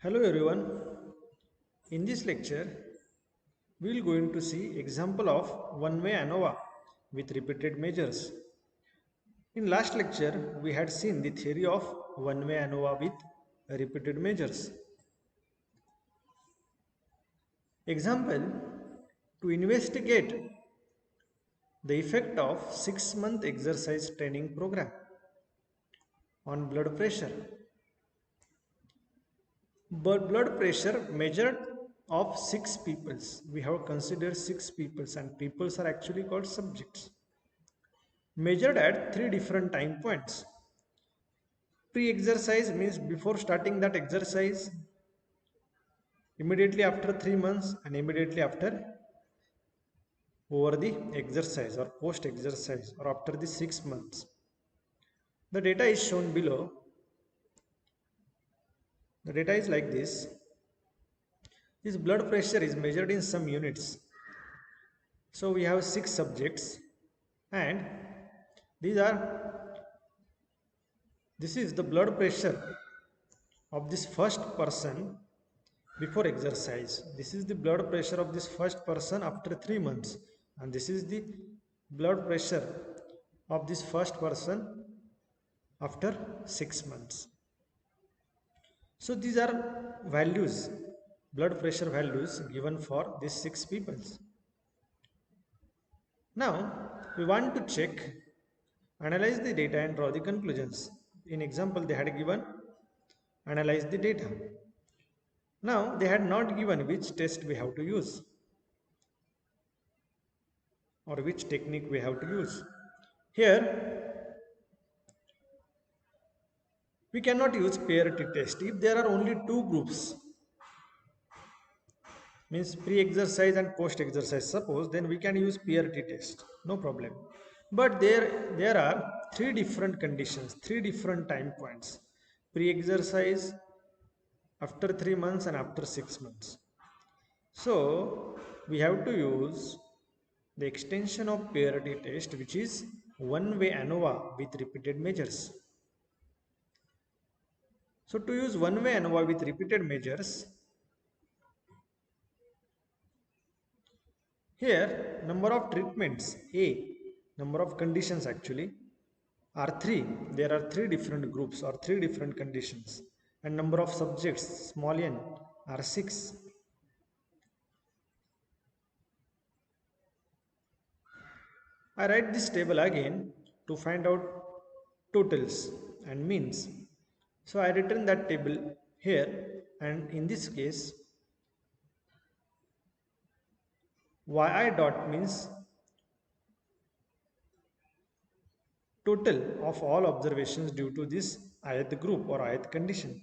Hello everyone. In this lecture, we will going to see example of one-way ANOVA with repeated measures. In last lecture, we had seen the theory of one-way ANOVA with repeated measures. Example, to investigate the effect of 6-month exercise training program on blood pressure. But blood pressure measured of 6 peoples. We have considered 6 peoples and peoples are actually called subjects. Measured at 3 different time points. Pre-exercise means before starting that exercise, immediately after 3 months and immediately after over the exercise or post-exercise or after the 6 months. The data is shown below. The data is like this. This blood pressure is measured in some units. So we have 6 subjects and these are this is the blood pressure of this first person before exercise. This is the blood pressure of this first person after 3 months, and this is the blood pressure of this first person after 6 months. So these are values, blood pressure values given for these 6 peoples. Now we want to check, analyze the data and draw the conclusions. In example, they had given analyze the data. Now they had not given which test we have to use or which technique we have to use. Here we cannot use pair t-test if there are only two groups, means pre-exercise and post-exercise. Suppose then we can use pair t-test, no problem. But there are three different conditions, three different time points: pre-exercise, after 3 months, and after 6 months. So we have to use the extension of pair t-test, which is one-way ANOVA with repeated measures. So to use one-way ANOVA with repeated measures, here number of treatments A, number of conditions actually are 3. There are 3 different groups or 3 different conditions, and number of subjects small n are 6. I write this table again to find out totals and means. So I return that table here, and in this case yi dot means total of all observations due to this ith group or ith condition.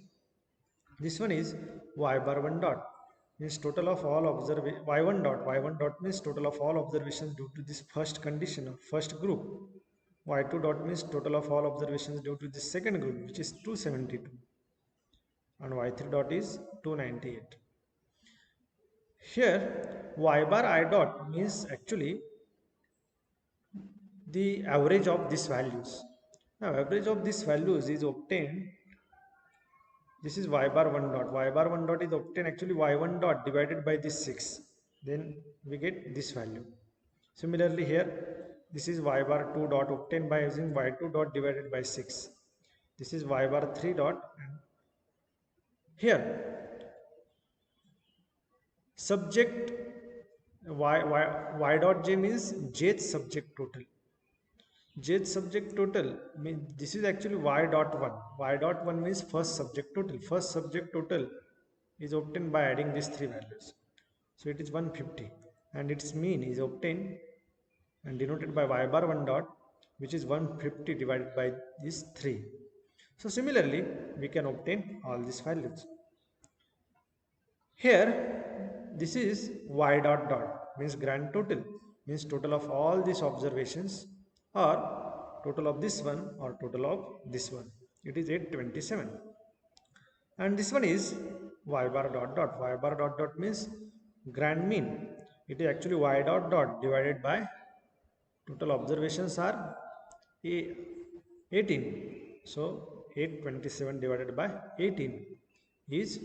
This one is y bar 1 dot means total of all y1 dot means total of all observations due to this first condition or first group. Y2 dot means total of all observations due to this second group, which is 272, and y3 dot is 298. Here y bar I dot means actually the average of these values. Now average of these values is obtained. This is y bar 1 dot. Y bar 1 dot is obtained actually y1 dot divided by this 6. Then we get this value. Similarly here, this is y bar 2 dot obtained by using y2 dot divided by 6. This is y bar 3 dot, and here subject y dot j means jth subject total. Jth subject total means this is actually y dot 1. Y dot 1 means first subject total. First subject total is obtained by adding these three values. So it is 150, and its mean is obtained and denoted by y bar 1 dot, which is 150 divided by these 3. So similarly, we can obtain all these values. Here, this is y dot dot means grand total, means total of all these observations, or total of this one or total of this one. It is 827. And this one is y bar dot dot. Y bar dot dot means grand mean. It is actually y dot dot divided by total observations are 18. So 827 divided by 18 is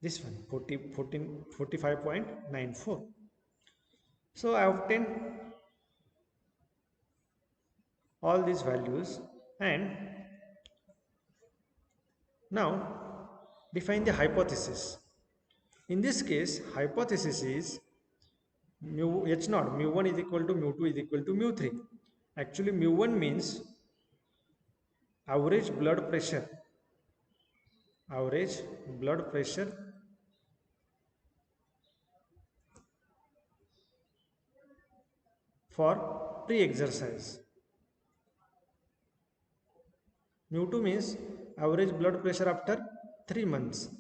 this one 45.94. So I obtain all these values, and now define the hypothesis. In this case, hypothesis is mu h naught, mu1 is equal to mu2 is equal to mu3. Actually, mu1 means average blood pressure, average blood pressure for pre-exercise. Mu2 means average blood pressure after 3 months,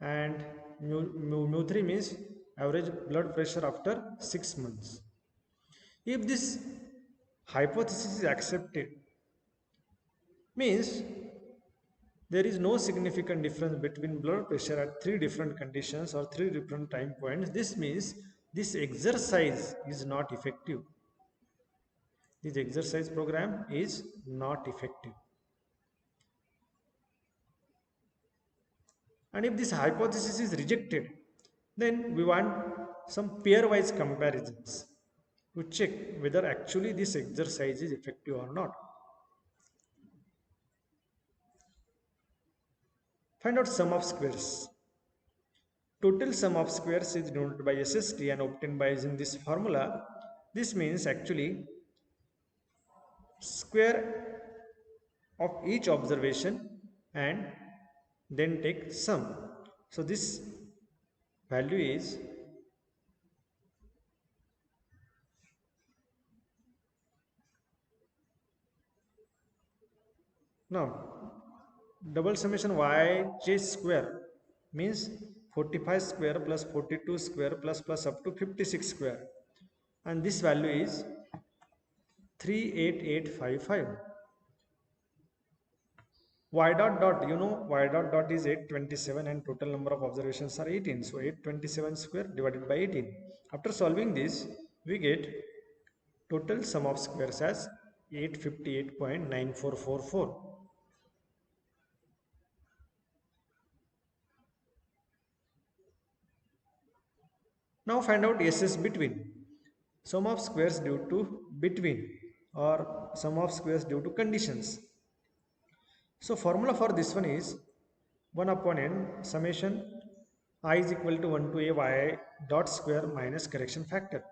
and mu3 means average blood pressure after 6 months. If this hypothesis is accepted, means there is no significant difference between blood pressure at 3 different conditions or 3 different time points. This means this exercise is not effective. This exercise program is not effective. And if this hypothesis is rejected, then we want some pairwise comparisons to check whether actually this exercise is effective or not. Find out sum of squares. Total sum of squares is denoted by SST and obtained by using this formula. This means actually square of each observation and then take sum. So this value is now double summation yj square means 45 square plus 42 square plus up to 56 square, and this value is 38855. Y dot dot, you know, y dot dot is 827 and total number of observations are 18. So 827 square divided by 18. After solving this, we get total sum of squares as 858.9444. Now find out SS between. Sum of squares due to between or sum of squares due to conditions. So formula for this one is 1 upon n summation I is equal to 1 to a y dot square minus correction factor.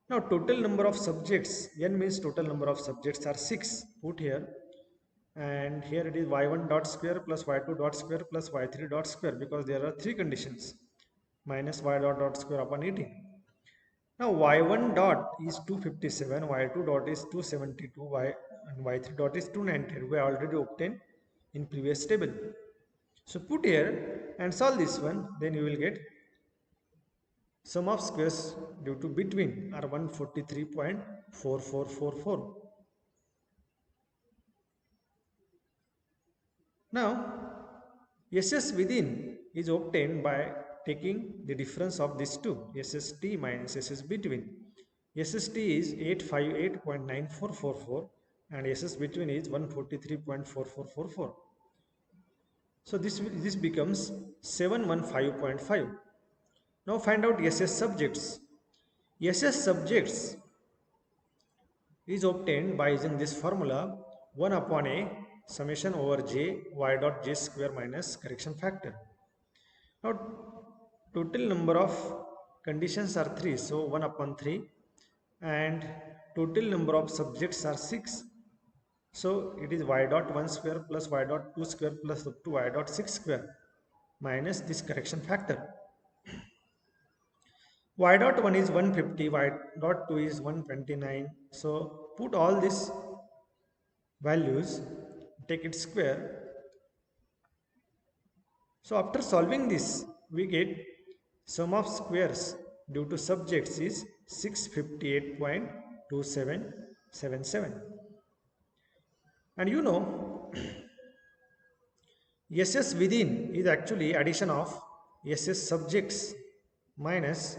Now total number of subjects, n means total number of subjects are 6, put here, and here it is y1 dot square plus y2 dot square plus y3 dot square, because there are 3 conditions, minus y dot square upon 18. Now y1 dot is 257, y2 dot is 272, and y3 dot is 290. We already obtained in previous table. So put here and solve this one, then you will get sum of squares due to between are 143.4444. Now SS within is obtained by taking the difference of these two, SST minus SS between. SST is 858.9444 and SS between is 143.4444. So this becomes 715.5. Now find out SS subjects. SS subjects is obtained by using this formula 1 upon a summation over j y dot j square minus correction factor. Now total number of conditions are 3, so 1 upon 3, and total number of subjects are 6, so it is y dot 1 square plus y dot 2 square plus up to y dot 6 square minus this correction factor. Y dot 1 is 150, y dot 2 is 129, so put all these values, take its square. So after solving this, we get sum of squares due to subjects is 658.2777. And you know, SS within is actually addition of SS subjects minus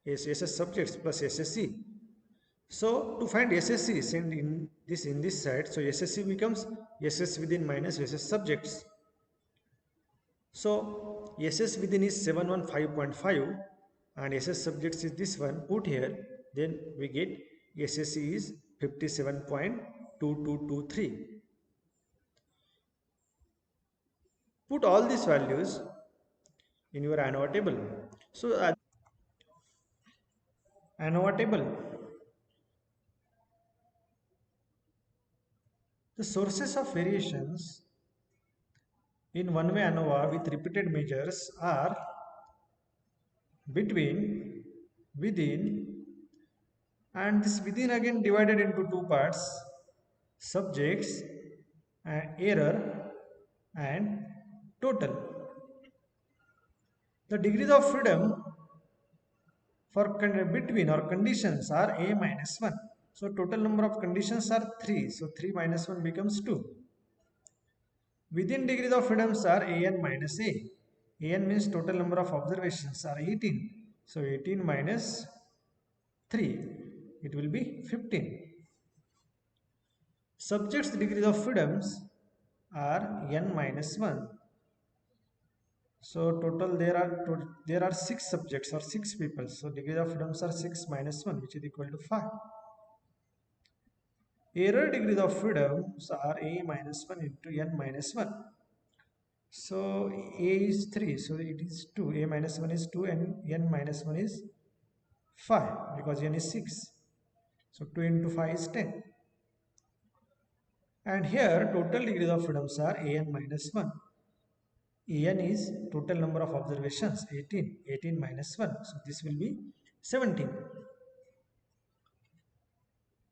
SS subjects plus SSC. So to find SSC, send in this side, so SSC becomes SS within minus SS subjects. So SS within is 715.5 and SS subjects is this one. Put here, then we get SSE is 57.2223. Put all these values in your ANOVA table. So ANOVA table, the sources of variations in one-way ANOVA with repeated measures are between, within, and this within again divided into two parts: subjects, error, and total. The degrees of freedom for between or conditions are a minus 1. So total number of conditions are 3. So 3 minus 1 becomes 2. Within degrees of freedoms are an minus a. An means total number of observations are 18. So 18 minus 3, it will be 15. Subjects degrees of freedoms are n minus 1. So total there are 6 subjects or 6 people. So degrees of freedoms are 6 minus 1, which is equal to 5. Error degrees of freedoms are a minus 1 into n minus 1. So a is 3, so it is 2. A minus 1 is 2 and n minus 1 is 5 because n is 6. So 2 into 5 is 10. And here total degrees of freedoms are an minus 1. En is total number of observations 18. 18 minus 1. So this will be 17.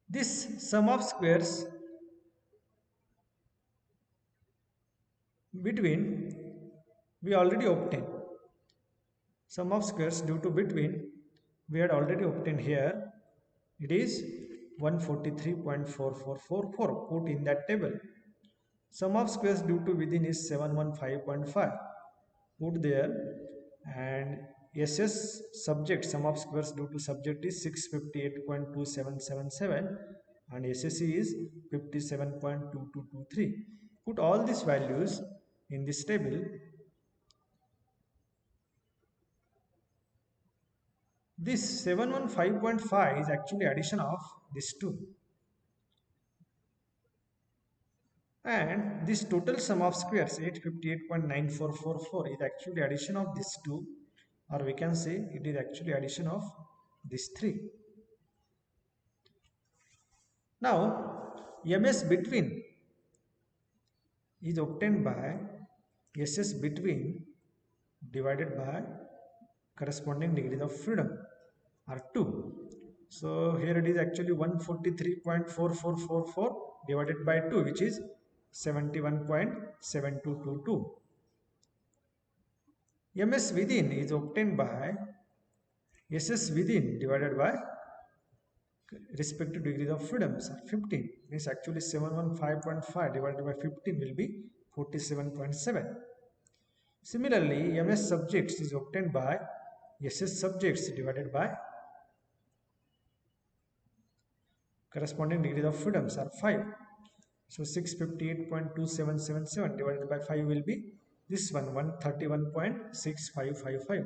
This sum of squares between we already obtained. Sum of squares due to between we had already obtained here. It is 143.4444. Put in that table. Sum of squares due to within is 715.5. Put there. And SS subject sum of squares due to subject is 658.2777 and SSE is 57.2223. Put all these values in this table. This 715.5 is actually addition of these two. And this total sum of squares 858.9444 is actually addition of these two, or we can say it is actually addition of these three. Now MS between is obtained by SS between divided by corresponding degrees of freedom are 2. So here it is actually 143.4444 divided by 2, which is 71.7222. MS within is obtained by SS within divided by respective degrees of freedom, 15. Means actually 715.5 divided by 15 will be 47.7. Similarly, MS subjects is obtained by SS subjects divided by corresponding degrees of freedoms are 5. So 658.2777 divided by 5 will be this one, 131.6555.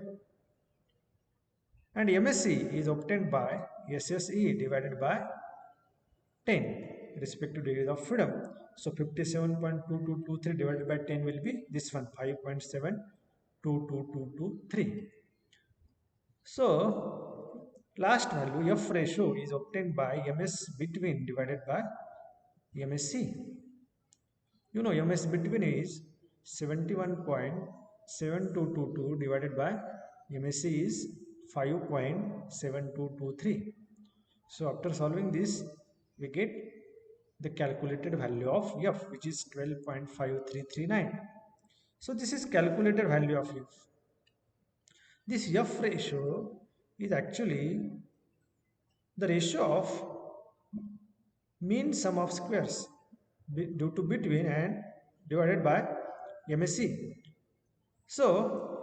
And MSc is obtained by SSE divided by 10 respective degrees of freedom. So 57.2223 divided by 10 will be this one, 5.72223. So last value F ratio is obtained by MS between divided by MSc. You know MS between is 71.7222 divided by MSc is 5.7223. So after solving this, we get the calculated value of F, which is 12.5339. So this is calculated value of F. This F ratio is actually the ratio of mean sum of squares due to between and divided by MSc. So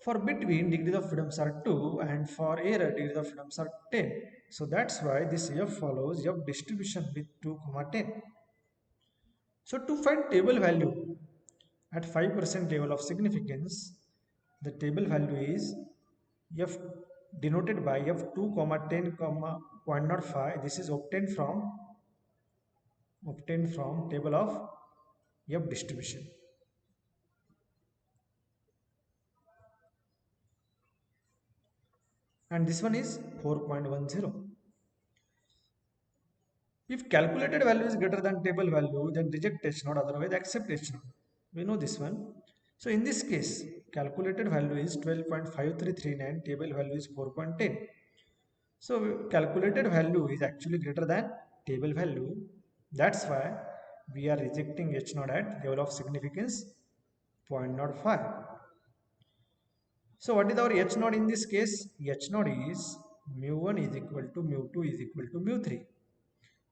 for between degrees of freedoms are 2 and for error degrees of freedoms are 10. So that's why this F follows F distribution with 2, 10. So to find table value at 5% level of significance, the table value is f denoted by f2 comma 10 comma 0.05. This is obtained from table of f distribution. And this one is 4.10. If calculated value is greater than table value, then reject H naught, otherwise accept H naught. We know this one. So in this case, calculated value is 12.5339, table value is 4.10. So calculated value is actually greater than table value. That's why we are rejecting H naught at level of significance 0.05. So what is our H naught in this case? H naught is mu1 is equal to mu2 is equal to mu3,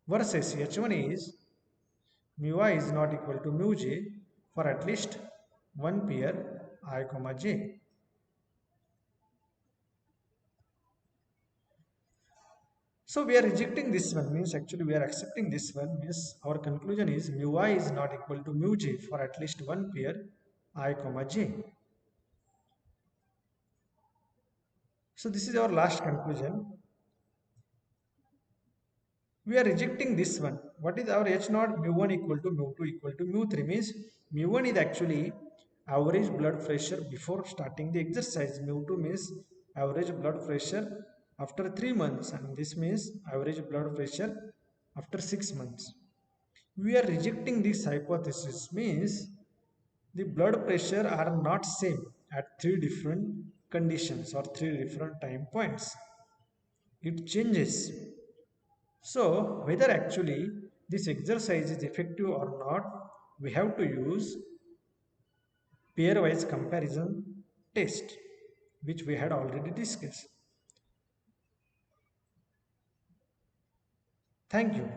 versus H1 is mu I is not equal to mu j for at least one pair I comma j. So we are rejecting this one, means actually we are accepting this one, means our conclusion is mu I is not equal to mu j for at least one pair I comma j. So this is our last conclusion. We are rejecting this one. What is our H naught? Mu1 equal to mu2 equal to mu3, means mu1 is actually average blood pressure before starting the exercise. Mu2 means average blood pressure after 3 months, and this means average blood pressure after 6 months. We are rejecting this hypothesis, means the blood pressure are not same at 3 different conditions or 3 different time points. It changes. So whether actually this exercise is effective or not, we have to use pairwise comparison test, which we had already discussed. Thank you.